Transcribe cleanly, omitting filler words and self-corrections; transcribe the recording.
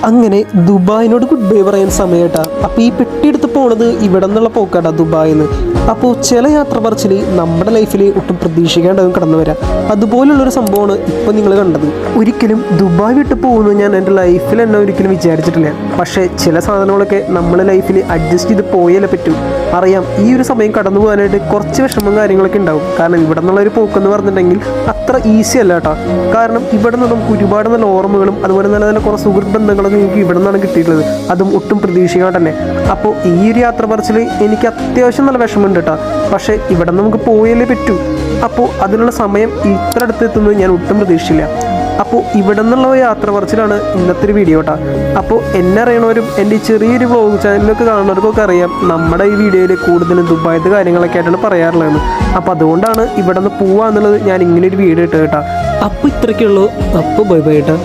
അങ്ങനെ ദുബായിനോട് good bye പറയാൻ സമയട്ടാ. അപ്പോൾ ഈ പെട്ടി എടുത്ത് പോണത് ഇവിടെ നിന്നുള്ള പോക്കാട്ടാ ദുബായിന്ന്. അപ്പോൾ ചില യാത്ര പറച്ചിൽ നമ്മുടെ ലൈഫിൽ ഒട്ടും പ്രതീക്ഷിക്കാണ്ടതും കടന്നു വരാം. അതുപോലുള്ളൊരു സംഭവമാണ് ഇപ്പോൾ നിങ്ങൾ കണ്ടത്. ഒരിക്കലും ദുബായ് വിട്ട് പോകുന്നു ഞാൻ എൻ്റെ ലൈഫിൽ തന്നെ ഒരിക്കലും വിചാരിച്ചിട്ടില്ല. പക്ഷേ ചില സാധനങ്ങളൊക്കെ നമ്മുടെ ലൈഫിൽ അഡ്ജസ്റ്റ് ചെയ്ത് പോയാലേ പറ്റൂ. അറിയാം, ഈ ഒരു സമയം കടന്നു പോകാനായിട്ട് കുറച്ച് വിഷമം കാര്യങ്ങളൊക്കെ ഉണ്ടാവും. കാരണം ഇവിടെ നിന്നുള്ളൊരു പോക്കെന്ന് പറഞ്ഞിട്ടുണ്ടെങ്കിൽ അത്ര ഈസി അല്ല കേട്ടോ. കാരണം ഇവിടെ നിന്ന് നമുക്ക് ഒരുപാട് നല്ല ഓർമ്മകളും അതുപോലെ നല്ല നല്ല കുറേ സുഹൃത്ത് ബന്ധങ്ങളൊക്കെ എനിക്ക് ഇവിടെ നിന്നാണ് കിട്ടിയിട്ടുള്ളത്. അതും ഒട്ടും പ്രതീക്ഷിക്കാതെ തന്നെ. അപ്പോൾ ഈ ഒരു യാത്ര പറച്ചിൽ എനിക്ക് അത്യാവശ്യം നല്ല വിഷമമുണ്ട് കേട്ടോ. പക്ഷേ ഇവിടെ നമുക്ക് പോയാലേ പറ്റൂ. അപ്പോൾ അതിനുള്ള സമയം ഇത്ര അടുത്തെത്തുന്നത് ഞാൻ ഒട്ടും പ്രതീക്ഷിച്ചില്ല. അപ്പോൾ ഇവിടെ നിന്നുള്ള യാത്ര പറച്ചിലാണ് ഇന്നത്തെ ഒരു വീഡിയോ കേട്ടോ. അപ്പോൾ എന്നെ അറിയണവരും എൻ്റെ ഈ ചെറിയൊരു വ്ളോഗ് ചാനലൊക്കെ കാണുന്നവർക്കൊക്കെ അറിയാം, നമ്മുടെ ഈ വീഡിയോയിൽ കൂടുതലും ദുബായത്തെ കാര്യങ്ങളൊക്കെ ആയിട്ടാണ് പറയാറുള്ളത്. അപ്പോൾ അതുകൊണ്ടാണ് ഇവിടെ നിന്ന് പോവാന്നുള്ളത് ഞാൻ ഇങ്ങനെ ഒരു വീഡിയോ ഇട്ട് കേട്ടോ. അപ്പോൾ ഇത്രയ്ക്കുള്ളൂ. അപ്പോൾ ബൈ ബൈ കേട്ടോ.